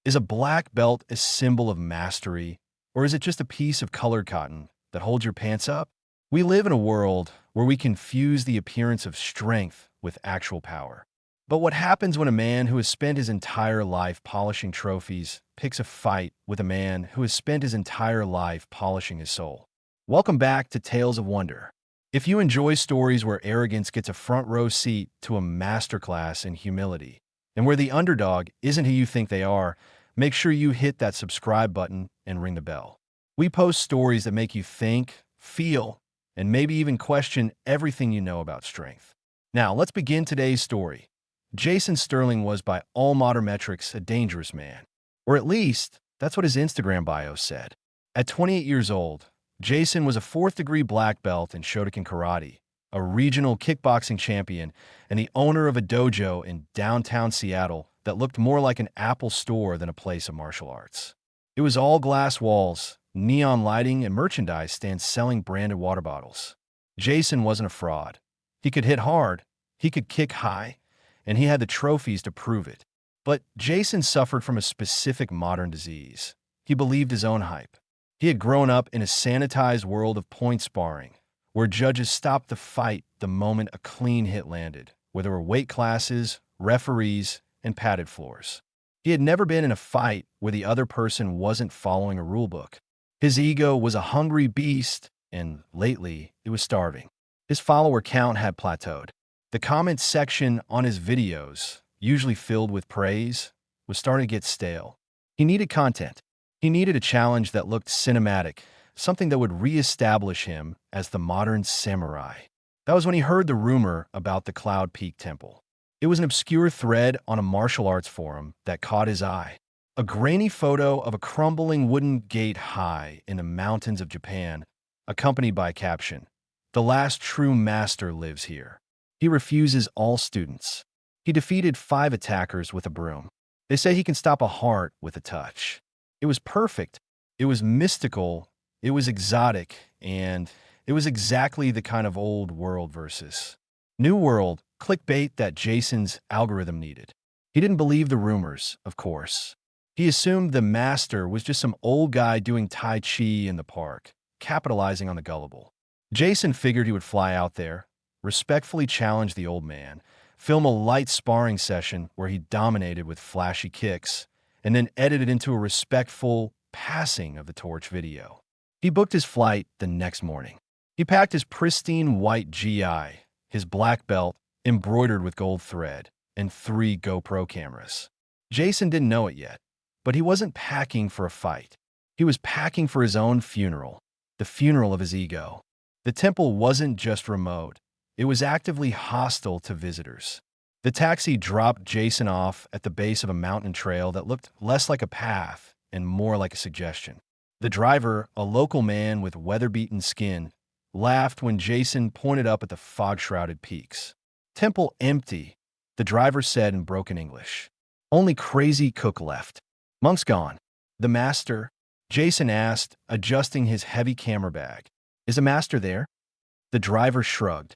Is a black belt a symbol of mastery, or is it just a piece of colored cotton that holds your pants up? We live in a world where we confuse the appearance of strength with actual power. But what happens when a man who has spent his entire life polishing trophies picks a fight with a man who has spent his entire life polishing his soul? Welcome back to Tales of Wonder. If you enjoy stories where arrogance gets a front row seat to a masterclass in humility, and where the underdog isn't who you think they are, make sure you hit that subscribe button and ring the bell. We post stories that make you think, feel, and maybe even question everything you know about strength. Now, let's begin today's story. Jason Sterling was, by all modern metrics, a dangerous man. Or at least, that's what his Instagram bio said. At 28 years old, Jason was a fourth-degree black belt in Shotokan Karate, a regional kickboxing champion, and the owner of a dojo in downtown Seattle that looked more like an Apple store than a place of martial arts. It was all glass walls, neon lighting, and merchandise stands selling branded water bottles. Jason wasn't a fraud. He could hit hard, he could kick high, and he had the trophies to prove it. But Jason suffered from a specific modern disease. He believed his own hype. He had grown up in a sanitized world of point sparring, where judges stopped the fight the moment a clean hit landed, where there were weight classes, referees, and padded floors. He had never been in a fight where the other person wasn't following a rulebook. His ego was a hungry beast, and lately, it was starving. His follower count had plateaued. The comments section on his videos, usually filled with praise, was starting to get stale. He needed content. He needed a challenge that looked cinematic, something that would re-establish him as the modern samurai. That was when he heard the rumor about the Cloud Peak Temple. It was an obscure thread on a martial arts forum that caught his eye. A grainy photo of a crumbling wooden gate high in the mountains of Japan, accompanied by a caption, "The last true master lives here. He refuses all students. He defeated 5 attackers with a broom. They say he can stop a heart with a touch." It was perfect. It was mystical. It was exotic, and it was exactly the kind of old world versus new world clickbait that Jason's algorithm needed. He didn't believe the rumors, of course. He assumed the master was just some old guy doing Tai Chi in the park, capitalizing on the gullible. Jason figured he would fly out there, respectfully challenge the old man, film a light sparring session where he dominated with flashy kicks, and then edit it into a respectful passing of the torch video. He booked his flight the next morning. He packed his pristine white GI, his black belt embroidered with gold thread, and 3 GoPro cameras. Jason didn't know it yet, but he wasn't packing for a fight. He was packing for his own funeral, the funeral of his ego. The temple wasn't just remote. It was actively hostile to visitors. The taxi dropped Jason off at the base of a mountain trail that looked less like a path and more like a suggestion. The driver, a local man with weather-beaten skin, laughed when Jason pointed up at the fog-shrouded peaks. "Temple empty," the driver said in broken English. "Only crazy cook left. Monk's gone." "The master?" Jason asked, adjusting his heavy camera bag. "Is a master there?" The driver shrugged.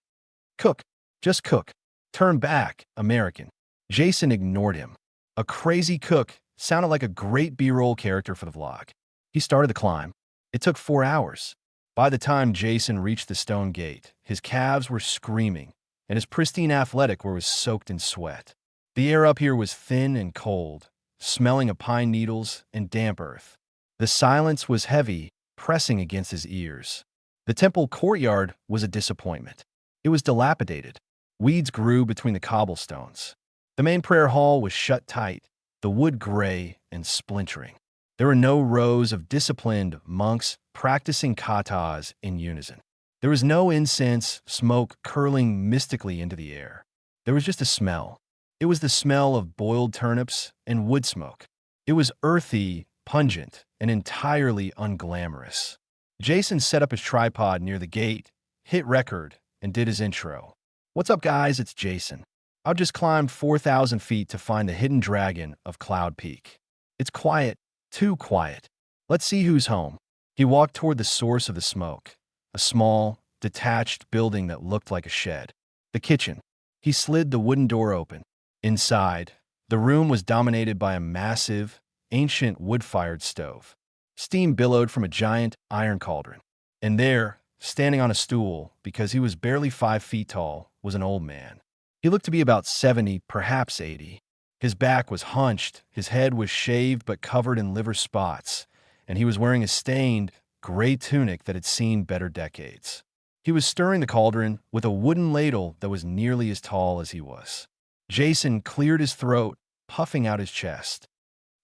"Cook. Just cook. Turn back, American." Jason ignored him. A crazy cook sounded like a great B-roll character for the vlog. He started the climb. It took 4 hours. By the time Jason reached the stone gate, his calves were screaming, and his pristine athletic wear was soaked in sweat. The air up here was thin and cold, smelling of pine needles and damp earth. The silence was heavy, pressing against his ears. The temple courtyard was a disappointment. It was dilapidated. Weeds grew between the cobblestones. The main prayer hall was shut tight, the wood gray and splintering. There were no rows of disciplined monks practicing katas in unison. There was no incense smoke curling mystically into the air. There was just a smell. It was the smell of boiled turnips and wood smoke. It was earthy, pungent, and entirely unglamorous. Jason set up his tripod near the gate, hit record, and did his intro. "What's up, guys? It's Jason. I've just climbed 4,000 feet to find the hidden dragon of Cloud Peak. It's quiet, too quiet. Let's see who's home." He walked toward the source of the smoke, a small, detached building that looked like a shed. The kitchen. He slid the wooden door open. Inside, the room was dominated by a massive, ancient wood-fired stove. Steam billowed from a giant iron cauldron. And there, standing on a stool, because he was barely 5 feet tall, was an old man. He looked to be about 70, perhaps 80. His back was hunched, his head was shaved but covered in liver spots, and he was wearing a stained, gray tunic that had seen better decades. He was stirring the cauldron with a wooden ladle that was nearly as tall as he was. Jason cleared his throat, puffing out his chest.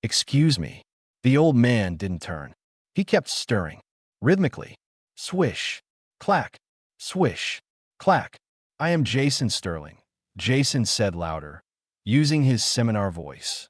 "Excuse me." The old man didn't turn. He kept stirring, rhythmically. Swish, clack, swish, clack. "I am Jason Sterling," Jason said louder, using his seminar voice.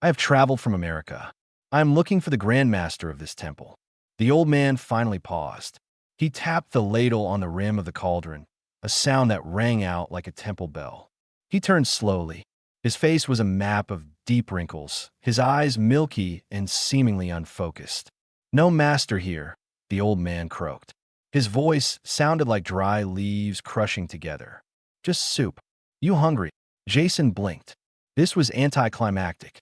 "I have traveled from America. I am looking for the Grandmaster of this temple." The old man finally paused. He tapped the ladle on the rim of the cauldron, a sound that rang out like a temple bell. He turned slowly. His face was a map of deep wrinkles, his eyes milky and seemingly unfocused. "No master here," the old man croaked. His voice sounded like dry leaves crushing together. "Just soup. You hungry?" Jason blinked. This was anticlimactic.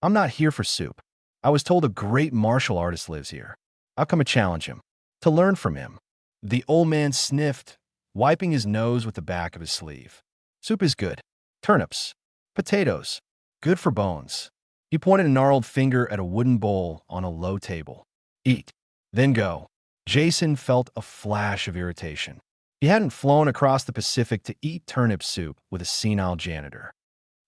"I'm not here for soup. I was told a great martial artist lives here. I'll come and challenge him. To learn from him." The old man sniffed, wiping his nose with the back of his sleeve. "Soup is good. Turnips. Potatoes. Good for bones." He pointed a gnarled finger at a wooden bowl on a low table. "Eat. Then go." Jason felt a flash of irritation. He hadn't flown across the Pacific to eat turnip soup with a senile janitor.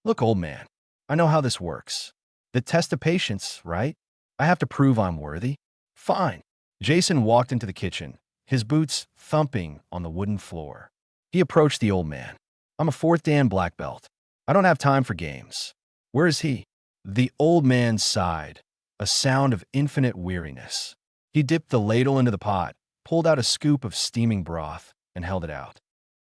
"Look, old man, I know how this works. The test of patience, right? I have to prove I'm worthy." "Fine." Jason walked into the kitchen, his boots thumping on the wooden floor. He approached the old man. "I'm a 4th Dan black belt. I don't have time for games. Where is he?" The old man sighed, a sound of infinite weariness. He dipped the ladle into the pot, pulled out a scoop of steaming broth, and held it out.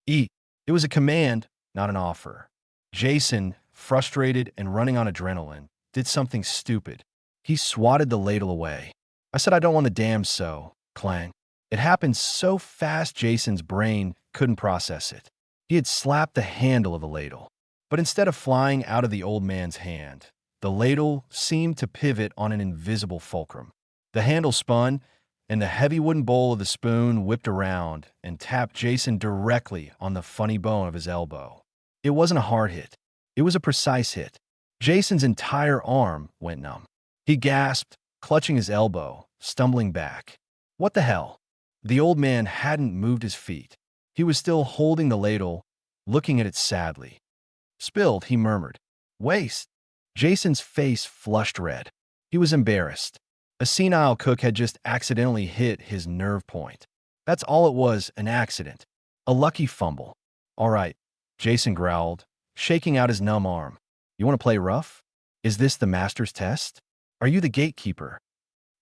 "Eat." It was a command, not an offer. Jason, frustrated and running on adrenaline, did something stupid. He swatted the ladle away. "I said I don't want the damn so." Clang. It happened so fast Jason's brain couldn't process it. He had slapped the handle of the ladle. But instead of flying out of the old man's hand, the ladle seemed to pivot on an invisible fulcrum. The handle spun, and the heavy wooden bowl of the spoon whipped around and tapped Jason directly on the funny bone of his elbow. It wasn't a hard hit. It was a precise hit. Jason's entire arm went numb. He gasped, clutching his elbow, stumbling back. "What the hell?" The old man hadn't moved his feet. He was still holding the ladle, looking at it sadly. "Spilled," he murmured. "Waste." Jason's face flushed red. He was embarrassed. A senile cook had just accidentally hit his nerve point. That's all it was, an accident. A lucky fumble. "All right," Jason growled, shaking out his numb arm. "You want to play rough? Is this the master's test? Are you the gatekeeper?"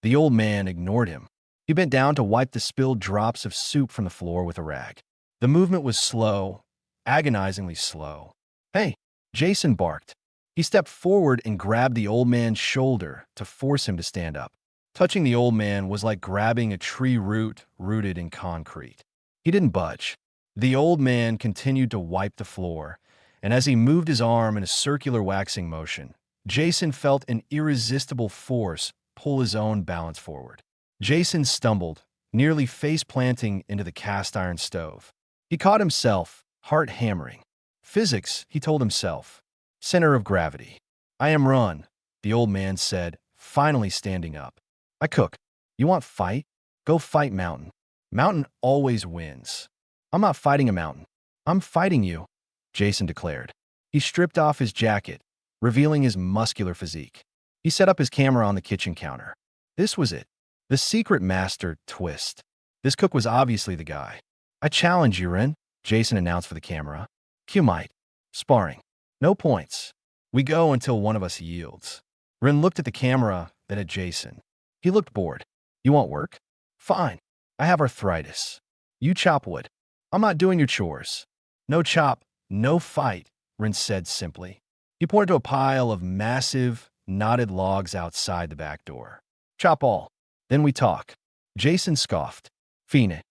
The old man ignored him. He bent down to wipe the spilled drops of soup from the floor with a rag. The movement was slow, agonizingly slow. "Hey!" Jason barked. He stepped forward and grabbed the old man's shoulder to force him to stand up. Touching the old man was like grabbing a tree root rooted in concrete. He didn't budge. The old man continued to wipe the floor, and as he moved his arm in a circular waxing motion, Jason felt an irresistible force pull his own balance forward. Jason stumbled, nearly face-planting into the cast-iron stove. He caught himself, heart hammering. Physics, he told himself. Center of gravity. "I am run," the old man said, finally standing up. "I cook. You want fight? Go fight Mountain. Mountain always wins." "I'm not fighting a mountain. I'm fighting you," Jason declared. He stripped off his jacket, revealing his muscular physique. He set up his camera on the kitchen counter. This was it. The secret master twist. This cook was obviously the guy. "I challenge you, Ren," Jason announced for the camera. "Q might. Sparring. No points. We go until one of us yields." Ren looked at the camera, then at Jason. He looked bored. "You want work? Fine. I have arthritis. You chop wood. I'm not doing your chores." "No chop, no fight," Ren said simply. He pointed to a pile of massive, knotted logs outside the back door. "Chop all. Then we talk." Jason scoffed. "Fiend it."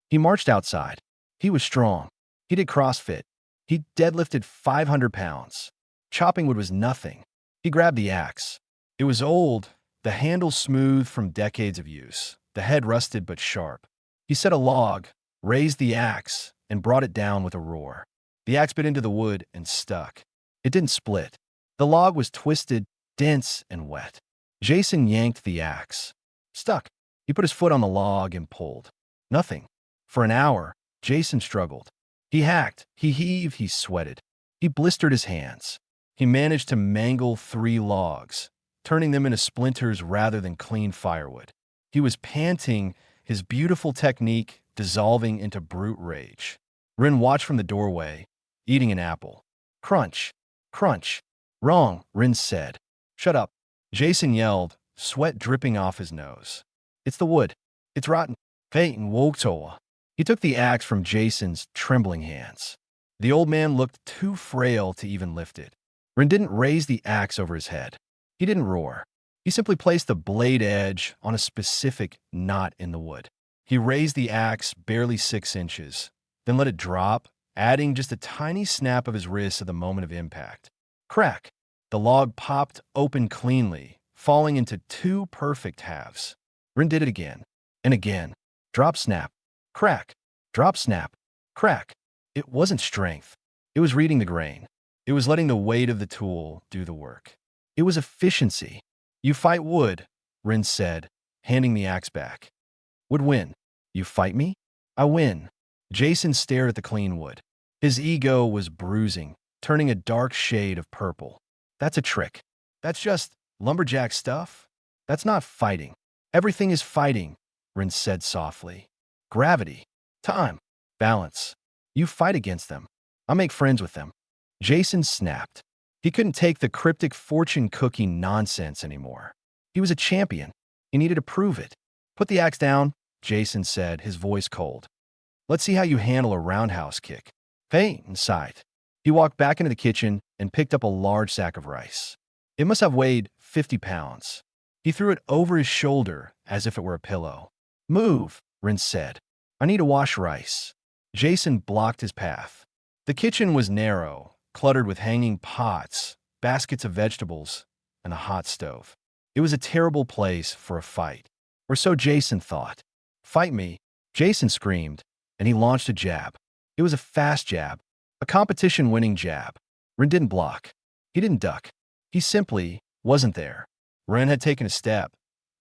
He marched outside. He was strong. He did CrossFit. He deadlifted 500 pounds. Chopping wood was nothing. He grabbed the axe. It was old, the handle smooth from decades of use, the head rusted but sharp. He set a log, raised the axe, and brought it down with a roar. The axe bit into the wood and stuck. It didn't split. The log was twisted, dense, and wet. Jason yanked the axe. Stuck. He put his foot on the log and pulled. Nothing. For an hour, Jason struggled. He hacked, he heaved, he sweated. He blistered his hands. He managed to mangle 3 logs, turning them into splinters rather than clean firewood. He was panting, his beautiful technique dissolving into brute rage. Rin watched from the doorway, eating an apple. Crunch. Crunch. Wrong, Rin said. Shut up. Jason yelled, sweat dripping off his nose. It's the wood. It's rotten. Fate and Woktoa. He took the axe from Jason's trembling hands. The old man looked too frail to even lift it. Rin didn't raise the axe over his head. He didn't roar. He simply placed the blade edge on a specific knot in the wood. He raised the axe barely 6 inches, then let it drop, adding just a tiny snap of his wrist at the moment of impact. Crack! The log popped open cleanly, falling into 2 perfect halves. Rin did it again, and again. Drop, snap. Crack. Drop, snap. Crack. It wasn't strength. It was reading the grain. It was letting the weight of the tool do the work. It was efficiency. You fight wood, Rin said, handing the axe back. Would win. You fight me? I win. Jason stared at the clean wood. His ego was bruising, turning a dark shade of purple. That's a trick. That's just lumberjack stuff. That's not fighting. Everything is fighting, Rin said softly. Gravity. Time. Balance. You fight against them. I make friends with them. Jason snapped. He couldn't take the cryptic fortune cookie nonsense anymore. He was a champion. He needed to prove it. Put the axe down, Jason said, his voice cold. Let's see how you handle a roundhouse kick. Hey, inside. He walked back into the kitchen and picked up a large sack of rice. It must have weighed 50 pounds. He threw it over his shoulder as if it were a pillow. Move, Rin said. I need to wash rice. Jason blocked his path. The kitchen was narrow, cluttered with hanging pots, baskets of vegetables, and a hot stove. It was a terrible place for a fight, or so Jason thought. Fight me, Jason screamed, and he launched a jab. It was a fast jab, a competition-winning jab. Rin didn't block. He didn't duck. He simply wasn't there. Rin had taken a step,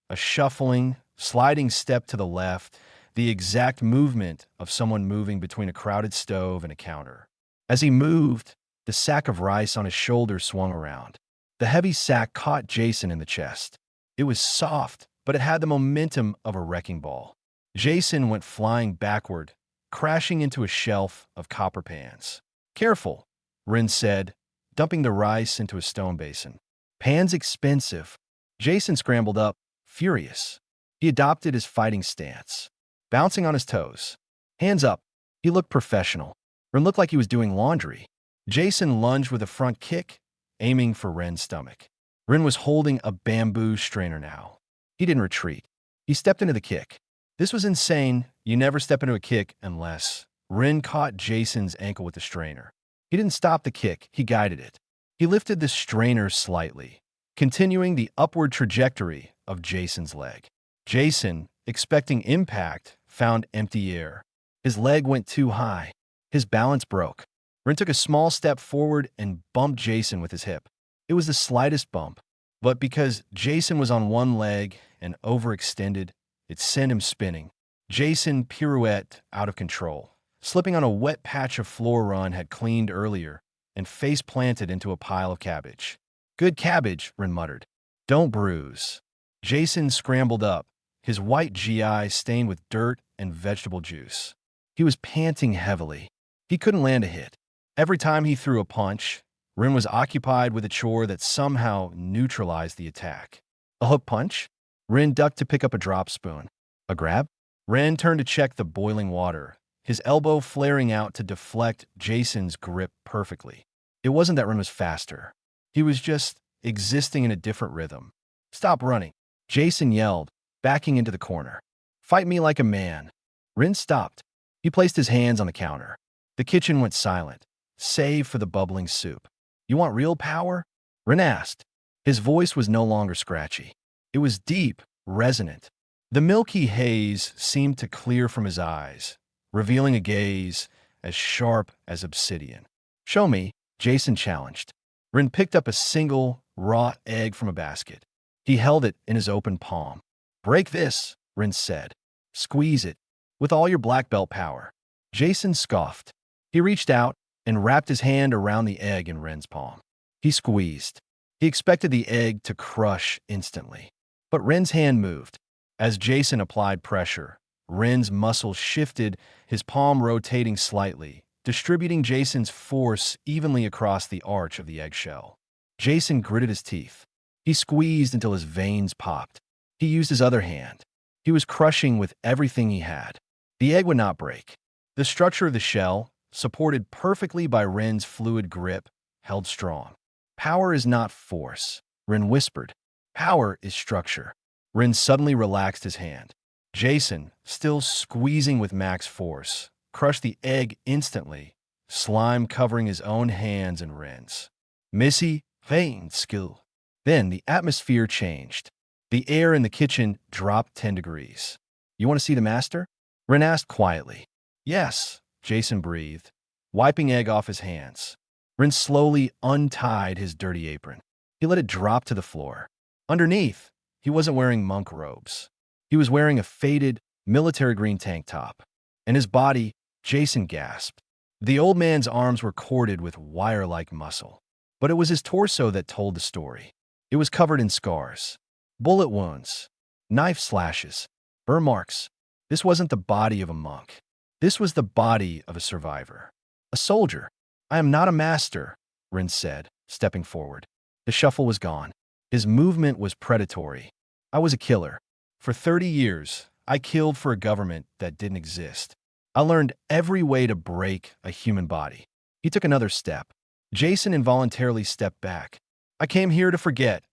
a shuffling, sliding step to the left, the exact movement of someone moving between a crowded stove and a counter. As he moved, the sack of rice on his shoulder swung around. The heavy sack caught Jason in the chest. It was soft, but it had the momentum of a wrecking ball. Jason went flying backward, crashing into a shelf of copper pans. Careful, Rin said, dumping the rice into a stone basin. Pans expensive. Jason scrambled up, furious. He adopted his fighting stance, bouncing on his toes. Hands up. He looked professional. Rin looked like he was doing laundry. Jason lunged with a front kick, aiming for Ren's stomach. Rin was holding a bamboo strainer now. He didn't retreat. He stepped into the kick. This was insane. You never step into a kick unless... Rin caught Jason's ankle with the strainer. He didn't stop the kick. He guided it. He lifted the strainer slightly, continuing the upward trajectory of Jason's leg. Jason, expecting impact, found empty air. His leg went too high. His balance broke. Rin took a small step forward and bumped Jason with his hip. It was the slightest bump, but because Jason was on one leg and overextended, it sent him spinning. Jason pirouetted out of control, slipping on a wet patch of floor Rin had cleaned earlier, and face planted into a pile of cabbage. Good cabbage, Rin muttered. Don't bruise. Jason scrambled up, his white GI stained with dirt and vegetable juice. He was panting heavily. He couldn't land a hit. Every time he threw a punch, Rin was occupied with a chore that somehow neutralized the attack. A hook punch? Rin ducked to pick up a drop spoon. A grab? Rin turned to check the boiling water, his elbow flaring out to deflect Jason's grip perfectly. It wasn't that Rin was faster. He was just existing in a different rhythm. Stop running, Jason yelled, backing into the corner. Fight me like a man. Rin stopped. He placed his hands on the counter. The kitchen went silent, save for the bubbling soup. You want real power? Rin asked. His voice was no longer scratchy. It was deep, resonant. The milky haze seemed to clear from his eyes, revealing a gaze as sharp as obsidian. "Show me," Jason challenged. Rin picked up a single, raw egg from a basket. He held it in his open palm. "Break this," Rin said. "Squeeze it, with all your black belt power." Jason scoffed. He reached out and wrapped his hand around the egg in Rin's palm. He squeezed. He expected the egg to crush instantly. But Rin's hand moved. As Jason applied pressure, Rin's muscles shifted, his palm rotating slightly, distributing Jason's force evenly across the arch of the eggshell. Jason gritted his teeth. He squeezed until his veins popped. He used his other hand. He was crushing with everything he had. The egg would not break. The structure of the shell, supported perfectly by Rin's fluid grip, held strong. "Power is not force," Rin whispered. "Power is structure." Rin suddenly relaxed his hand. Jason, still squeezing with max force, crushed the egg instantly, slime covering his own hands and Rin's. "Missy, vain skill." Then the atmosphere changed. The air in the kitchen dropped 10 degrees. "You want to see the master?" Rin asked quietly. "Yes," Jason breathed, wiping egg off his hands. Rin slowly untied his dirty apron. He let it drop to the floor. Underneath, he wasn't wearing monk robes. He was wearing a faded, military green tank top. And his body, Jason gasped. The old man's arms were corded with wire-like muscle. But it was his torso that told the story. It was covered in scars, bullet wounds, knife slashes, burn marks. This wasn't the body of a monk. This was the body of a survivor. A soldier. "I am not a master," Rin said, stepping forward. The shuffle was gone. His movement was predatory. "I was a killer. For 30 years, I killed for a government that didn't exist. I learned every way to break a human body." He took another step. Jason involuntarily stepped back. "I came here to forget,"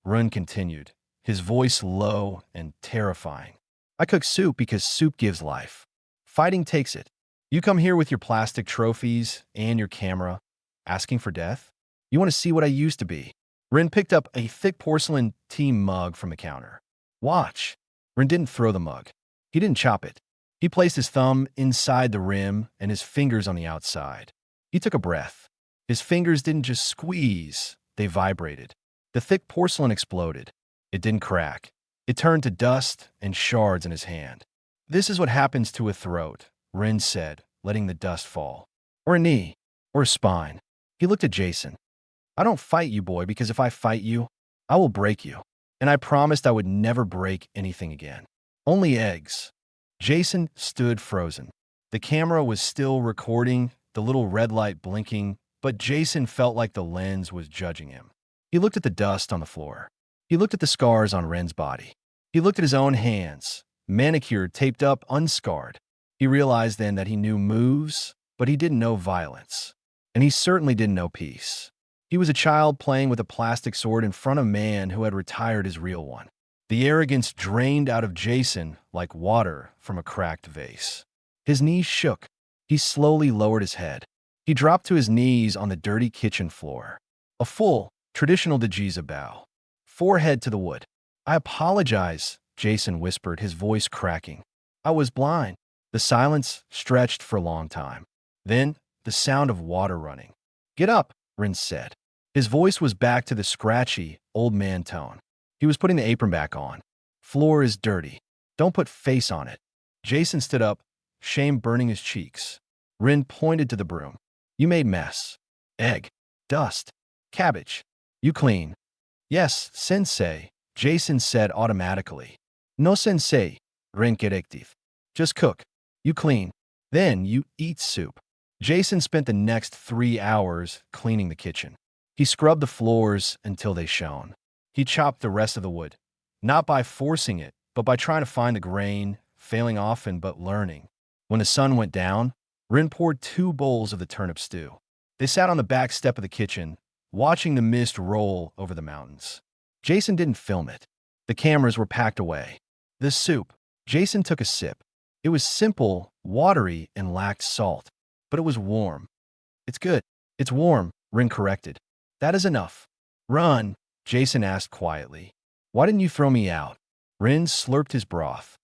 Rin continued, his voice low and terrifying. "I cook soup because soup gives life. Fighting takes it. You come here with your plastic trophies and your camera, asking for death? You want to see what I used to be." Rin picked up a thick porcelain tea mug from the counter. "Watch." Rin didn't throw the mug. He didn't chop it. He placed his thumb inside the rim and his fingers on the outside. He took a breath. His fingers didn't just squeeze, they vibrated. The thick porcelain exploded. It didn't crack. It turned to dust and shards in his hand. "This is what happens to a throat," Rin said, letting the dust fall. "Or a knee. Or a spine." He looked at Jason. "I don't fight you, boy, because if I fight you, I will break you. And I promised I would never break anything again. Only eggs." Jason stood frozen. The camera was still recording, the little red light blinking, but Jason felt like the lens was judging him. He looked at the dust on the floor. He looked at the scars on Ren's body. He looked at his own hands, manicured, taped up, unscarred. He realized then that he knew moves, but he didn't know violence. And he certainly didn't know peace. He was a child playing with a plastic sword in front of a man who had retired his real one. The arrogance drained out of Jason like water from a cracked vase. His knees shook. He slowly lowered his head. He dropped to his knees on the dirty kitchen floor. A full, traditional Dejiza bow. Forehead to the wood. "I apologize," Jason whispered, his voice cracking. "I was blind." The silence stretched for a long time. Then, the sound of water running. "Get up," Rin said. His voice was back to the scratchy, old man tone. He was putting the apron back on. "Floor is dirty. Don't put face on it." Jason stood up, shame burning his cheeks. Rin pointed to the broom. "You made mess. Egg. Dust. Cabbage. You clean." "Yes, sensei," Jason said automatically. "No sensei, Rin corrective. Just cook. You clean. Then you eat soup." Jason spent the next 3 hours cleaning the kitchen. He scrubbed the floors until they shone. He chopped the rest of the wood, not by forcing it, but by trying to find the grain, failing often but learning. When the sun went down, Rin poured 2 bowls of the turnip stew. They sat on the back step of the kitchen, watching the mist roll over the mountains. Jason didn't film it. The cameras were packed away. The soup. Jason took a sip. It was simple, watery, and lacked salt. But it was warm. "It's good. It's warm," Rin corrected. "That is enough." "Run," Jason asked quietly. Why didn't you throw me out? Rin slurped his broth.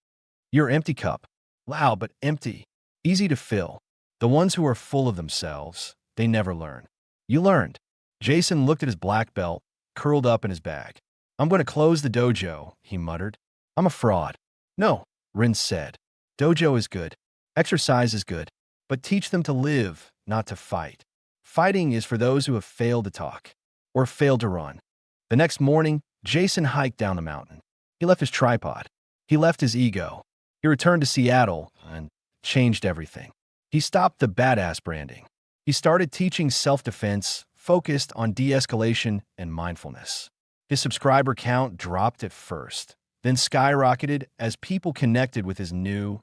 Your empty cup. Loud but empty. Easy to fill. The ones who are full of themselves, they never learn. You learned. Jason looked at his black belt, curled up in his bag. I'm going to close the dojo, he muttered. I'm a fraud. No, Rin said. Dojo is good. Exercise is good. But teach them to live, not to fight. Fighting is for those who have failed to talk or failed to run. The next morning, Jason hiked down the mountain. He left his tripod. He left his ego. He returned to Seattle and changed everything. He stopped the badass branding. He started teaching self-defense, focused on de-escalation and mindfulness. His subscriber count dropped at first, then skyrocketed as people connected with his new,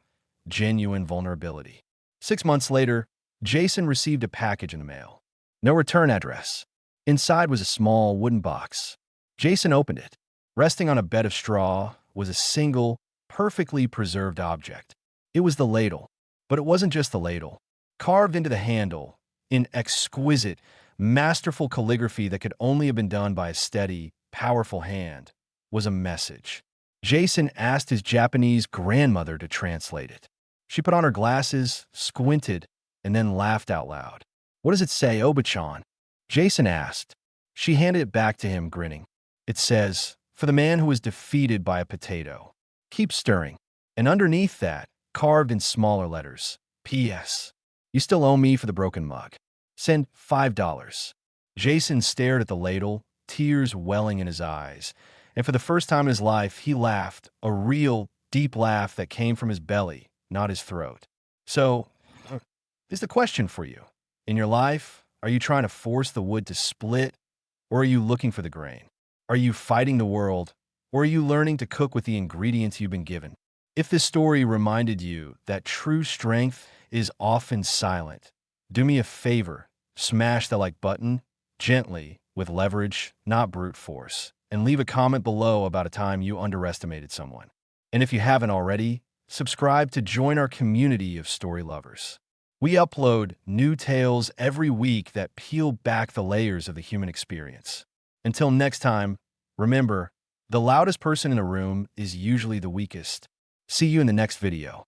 genuine vulnerability. 6 months later, Jason received a package in the mail. No return address. Inside was a small wooden box. Jason opened it. Resting on a bed of straw was a single, perfectly preserved object. It was the ladle. But it wasn't just the ladle. Carved into the handle, in exquisite, masterful calligraphy that could only have been done by a steady, powerful hand, was a message. Jason asked his Japanese grandmother to translate it. She put on her glasses, squinted, and then laughed out loud. What does it say, Oba-chan? Jason asked. She handed it back to him, grinning. It says, for the man who was defeated by a potato. Keep stirring. And underneath that, carved in smaller letters, P.S. You still owe me for the broken mug. Send $5. Jason stared at the ladle, tears welling in his eyes, and for the first time in his life, he laughed, a real, deep laugh that came from his belly, not his throat. So, here's the question for you. In your life, are you trying to force the wood to split, or are you looking for the grain? Are you fighting the world, or are you learning to cook with the ingredients you've been given? If this story reminded you that true strength is often silent, do me a favor, smash the like button, gently, with leverage, not brute force, and leave a comment below about a time you underestimated someone. And if you haven't already, subscribe to join our community of story lovers. We upload new tales every week that peel back the layers of the human experience. Until next time, remember, the loudest person in a room is usually the weakest. See you in the next video.